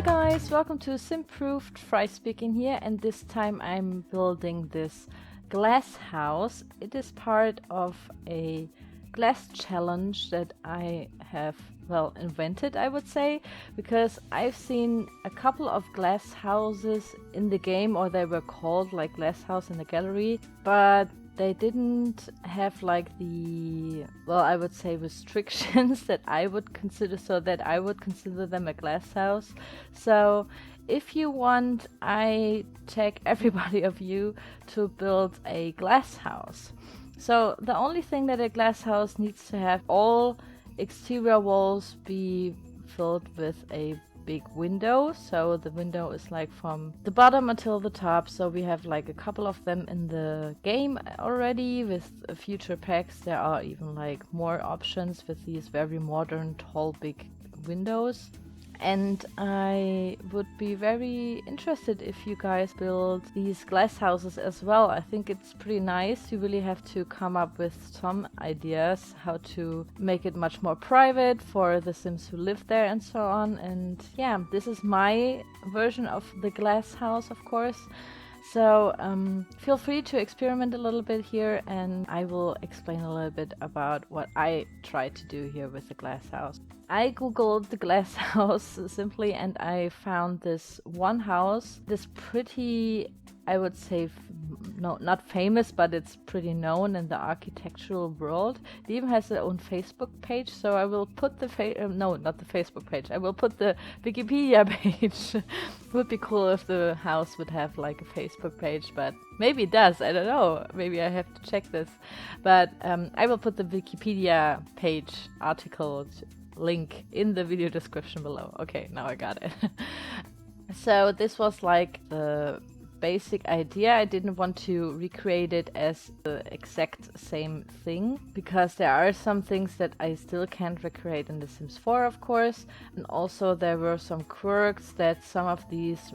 guys, welcome to Simproved. Fry speaking here, and this time I'm building this glass house. It is part of a glass challenge that I have, well, invented, I would say, because I've seen a couple of glass houses in the game, or they were called like Glass House in the Gallery, but they didn't have like the, well, I would say restrictions that I would consider, so that I would consider them a glass house. So if you want, I take everybody of you to build a glass house. So the only thing that a glass house needs to have, all exterior walls be filled with a big window. So the window is like from the bottom until the top. So we have like a couple of them in the game already. With future packs there are even like more options with these very modern tall big windows. And I would be very interested if you guys build these glass houses as well. I think it's pretty nice. You really have to come up with some ideas how to make it much more private for the Sims who live there and so on. And yeah, this is my version of the glass house, of course. So feel free to experiment a little bit here, and I will explain a little bit about what I try to do here with the glass house. I googled the glass house simply, and I found this one house, this pretty, I would say, no, not famous, but it's pretty known in the architectural world. It even has its own Facebook page, so I will put the no, not the Facebook page. I will put the Wikipedia page. It would be cool if the house would have like a Facebook page, but maybe it does. I don't know. Maybe I have to check this. But I will put the Wikipedia page article link in the video description below. Okay, now I got it. So this was like the basic idea. I didn't want to recreate it as the exact same thing, because there are some things that I still can't recreate in The Sims 4, of course, and also there were some quirks that some of these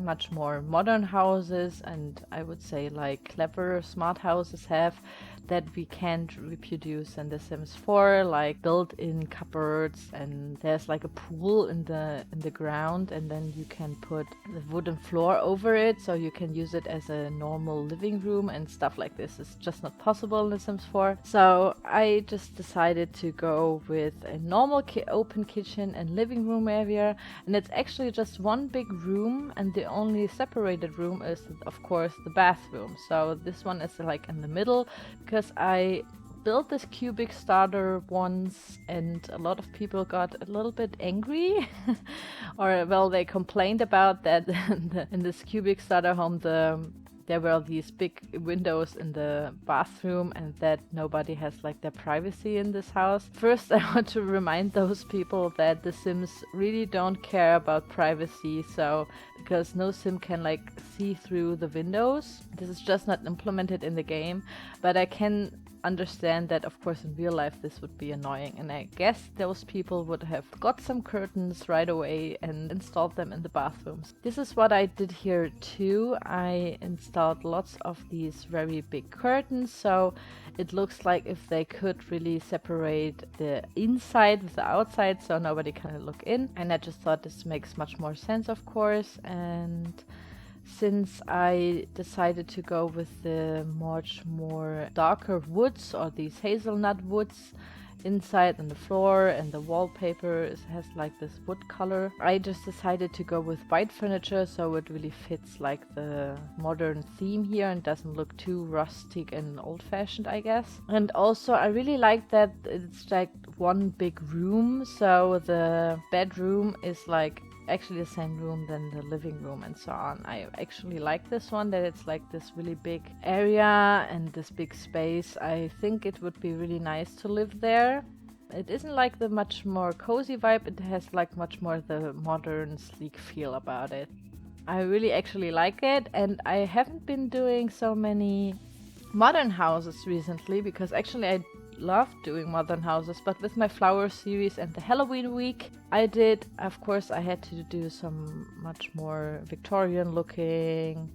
much more modern houses, and I would say like clever smart houses, have, that we can't reproduce in The Sims 4, like built-in cupboards, and there's like a pool in the ground, and then you can put the wooden floor over it, so you can use it as a normal living room, and stuff like this is just not possible in The Sims 4. So I just decided to go with a normal open kitchen and living room area, and it's actually just one big room, and the only separated room is, of course, the bathroom. So this one is like in the middle, because I built this cubic starter once, and a lot of people got a little bit angry or, well, they complained about that in this cubic starter home there were these big windows in the bathroom, and that nobody has like their privacy in this house. First, I want to remind those people that the Sims really don't care about privacy, so because no Sim can like see through the windows. This is just not implemented in the game, but I can understand that, of course, in real life this would be annoying, and I guess those people would have got some curtains right away and installed them in the bathrooms. This is what I did here too. I installed lots of these very big curtains, so it looks like if they could really separate the inside with the outside, so nobody can look in, and I just thought this makes much more sense, of course. And since I decided to go with the much more darker woods, or these hazelnut woods inside on the floor, and the wallpaper has like this wood color, I just decided to go with white furniture, so it really fits like the modern theme here and doesn't look too rustic and old-fashioned, I guess. And also I really like that it's like one big room, so the bedroom is like actually the same room than the living room and so on. I actually like this one, that it's like this really big area and this big space. I think it would be really nice to live there. It isn't like the much more cozy vibe, it has like much more the modern sleek feel about it. I really actually like it, and I haven't been doing so many modern houses recently, because actually I love doing modern houses, but with my flower series and the Halloween week I did, of course, I had to do some much more Victorian looking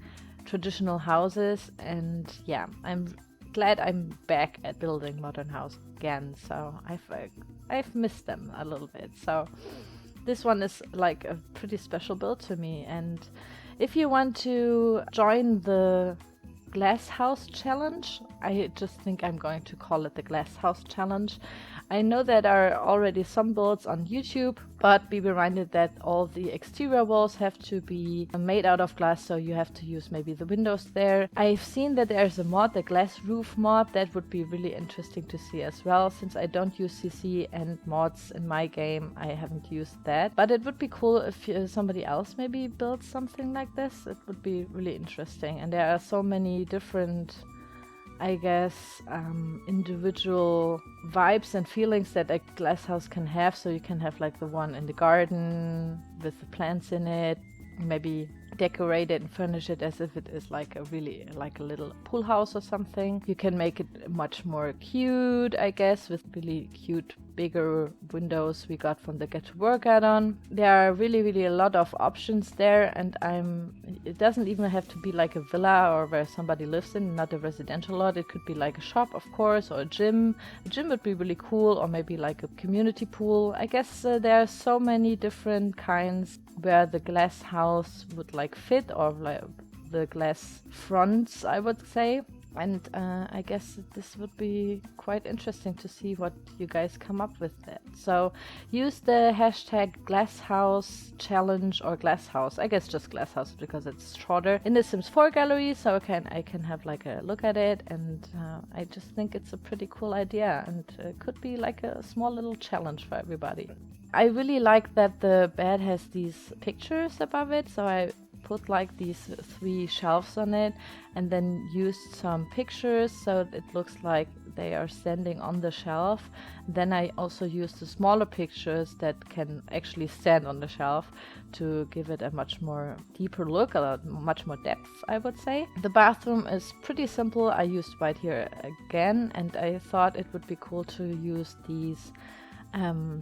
traditional houses, and yeah, I'm glad I'm back at building modern house again, so I've missed them a little bit. So this one is like a pretty special build to me. And if you want to join the GlassHouse challenge, I just think I'm going to call it the GlassHouse challenge. I know that there are already some builds on YouTube, but be reminded that all the exterior walls have to be made out of glass, so you have to use maybe the windows there. I've seen that there's a mod, the glass roof mod, that would be really interesting to see as well. Since I don't use CC and mods in my game, I haven't used that. But it would be cool if somebody else maybe builds something like this. It would be really interesting. And there are so many different, I guess, individual vibes and feelings that a glass house can have. So you can have like the one in the garden with the plants in it, maybe decorate it and furnish it as if it is like a really like a little pool house or something. You can make it much more cute, I guess, with really cute bigger windows we got from the Get to Work add-on. There are really a lot of options there, and it doesn't even have to be like a villa or where somebody lives in, not a residential lot. It could be like a shop, of course, or a gym. A gym would be really cool, or maybe like a community pool. I guess there are so many different kinds where the glass house would like fit, or like the glass fronts, I would say. And I guess this would be quite interesting to see what you guys come up with that. So use the hashtag GlassHouse challenge, or GlassHouse, I guess just GlassHouse because it's shorter, in the Sims 4 gallery, so I can have like a look at it. And I just think it's a pretty cool idea, and it could be like a small little challenge for everybody. I really like that the bed has these pictures above it, so I put like these 3 shelves on it and then used some pictures so it looks like they are standing on the shelf. Then I also used the smaller pictures that can actually stand on the shelf to give it a much more deeper look, much more depth, I would say. The bathroom is pretty simple. I used white here again, and I thought it would be cool to use these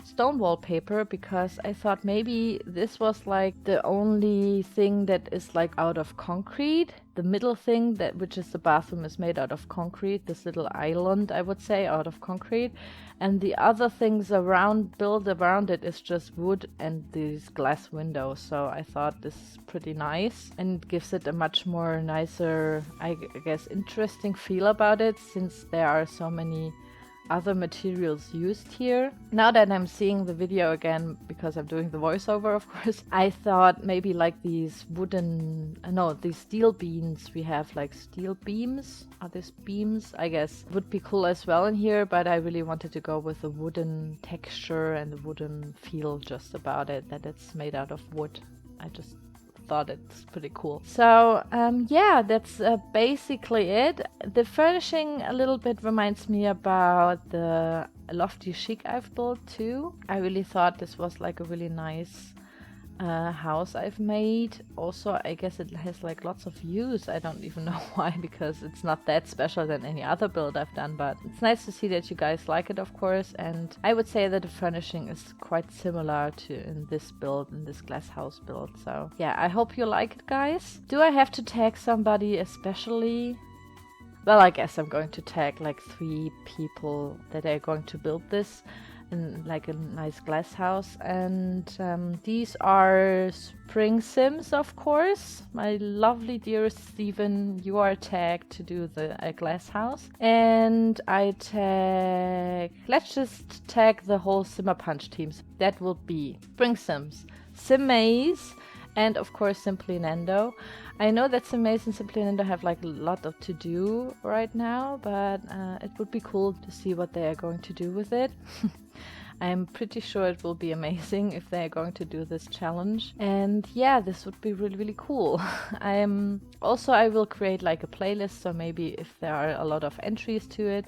stone wallpaper, because I thought maybe this was like the only thing that is like out of concrete. The middle thing, that which is the bathroom, is made out of concrete, this little island, I would say, out of concrete, and the other things built around it is just wood and these glass windows. So I thought this is pretty nice and gives it a much more nicer, I guess, interesting feel about it, since there are so many other materials used here. Now that I'm seeing the video again, because I'm doing the voiceover, of course, I thought maybe like these these steel beams we have, like steel beams. Are these beams? I guess would be cool as well in here, but I really wanted to go with the wooden texture and the wooden feel just about it, that it's made out of wood. I just thought it's pretty cool. So yeah, that's basically it. The furnishing a little bit reminds me about the Lofty Chic I've built too. I really thought this was like a really nice house I've made. Also, I guess it has like lots of views. I don't even know why, because it's not that special than any other build I've done, but it's nice to see that you guys like it, of course. And I would say that the furnishing is quite similar to in this build, in this glass house build. So yeah, I hope you like it, guys. Do I have to tag somebody especially? Well, I guess I'm going to tag like 3 people that are going to build this in like a nice glass house. And these are Spring Sims, of course. My lovely dear Steven, you are tagged to do the glass house. And let's just tag the whole Simmer Punch teams. That will be Spring Sims, Simmaze, and of course Simply Nendo. I know that Simmaze and Simply Nendo have like a lot to do right now, but it would be cool to see what they are going to do with it. I'm pretty sure it will be amazing if they are going to do this challenge. And yeah, this would be really cool. I will create like a playlist, so maybe if there are a lot of entries to it,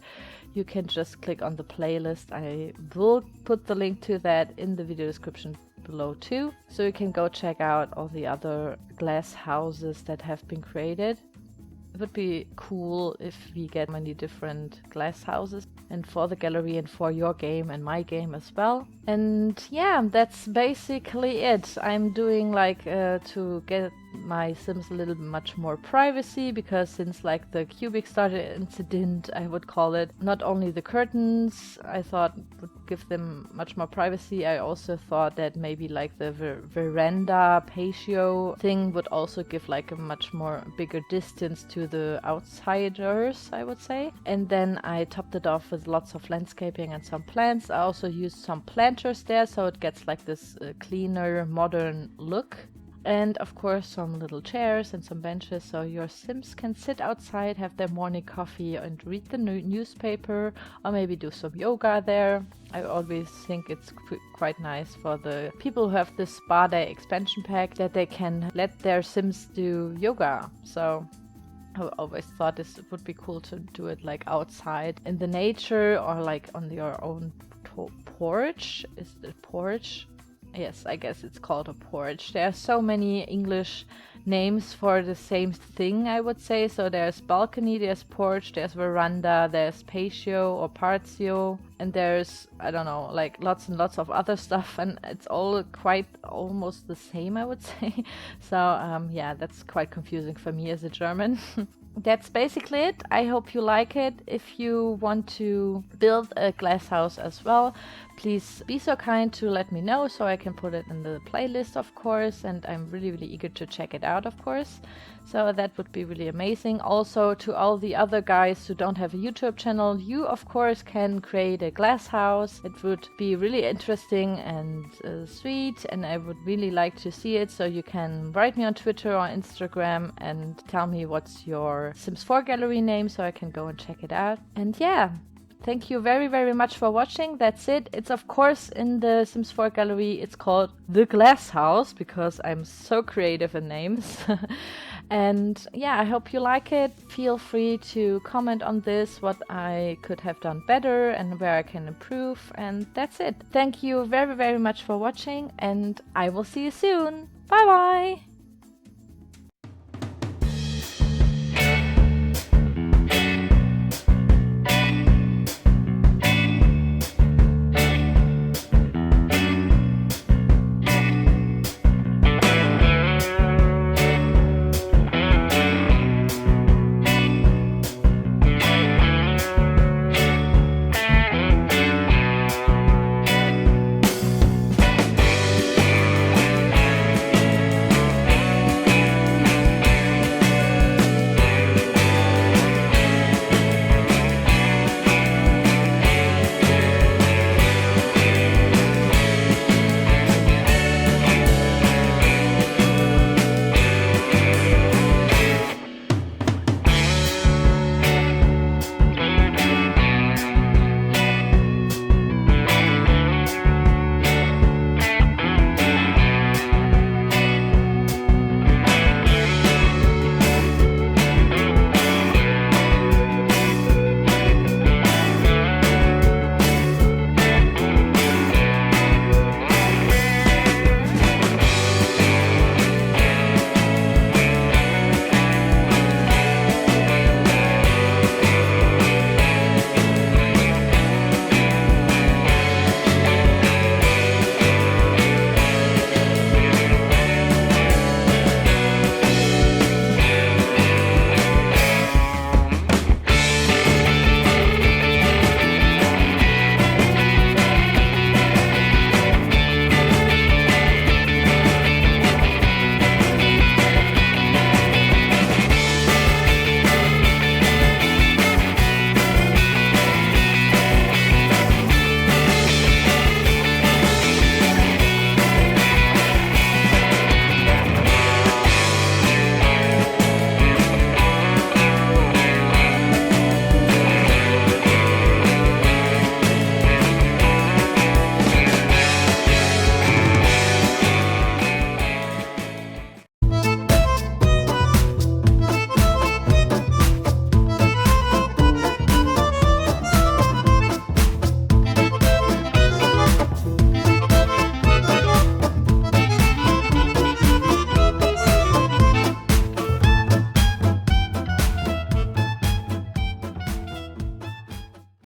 you can just click on the playlist. I will put the link to that in the video description below too, so you can go check out all the other glass houses that have been created. It would be cool if we get many different glass houses, and for the gallery and for your game and my game as well. And yeah, that's basically it. I'm doing like to get my Sims a little much more privacy, because since like the cubic starter incident, I would call it, not only the curtains I thought would give them much more privacy, I also thought that maybe like the veranda patio thing would also give like a much more bigger distance to the outsiders, I would say. And then I topped it off with lots of landscaping and some plants. I also used some planters there, so it gets like this cleaner, modern look. And of course some little chairs and some benches, so your Sims can sit outside, have their morning coffee and read the newspaper, or maybe do some yoga there. I always think it's quite nice for the people who have this spa day expansion pack that they can let their Sims do yoga. So I always thought this would be cool to do it like outside in the nature, or like on your own porch. Is it porch? Yes, I guess it's called a porch. There are so many English names for the same thing, I would say. So there's balcony, there's porch, there's veranda, there's patio or patio, and there's, I don't know, like lots and lots of other stuff, and it's all quite almost the same, I would say. So yeah, that's quite confusing for me as a German. That's basically it. I hope you like it. If you want to build a glass house as well, please be so kind to let me know so I can put it in the playlist, of course, and I'm really, really eager to check it out, of course. So that would be really amazing. Also, to all the other guys who don't have a YouTube channel, you of course can create a glass house. It would be really interesting and sweet, and I would really like to see it. So you can write me on Twitter or Instagram and tell me what's your Sims 4 gallery name so I can go and check it out. And yeah, thank you very, very much for watching. That's it. It's of course in the Sims 4 gallery. It's called The Glass House because I'm so creative in names. And yeah, I hope you like it. Feel free to comment on this, what I could have done better and where I can improve. And that's it. Thank you very, very much for watching, and I will see you soon. Bye bye!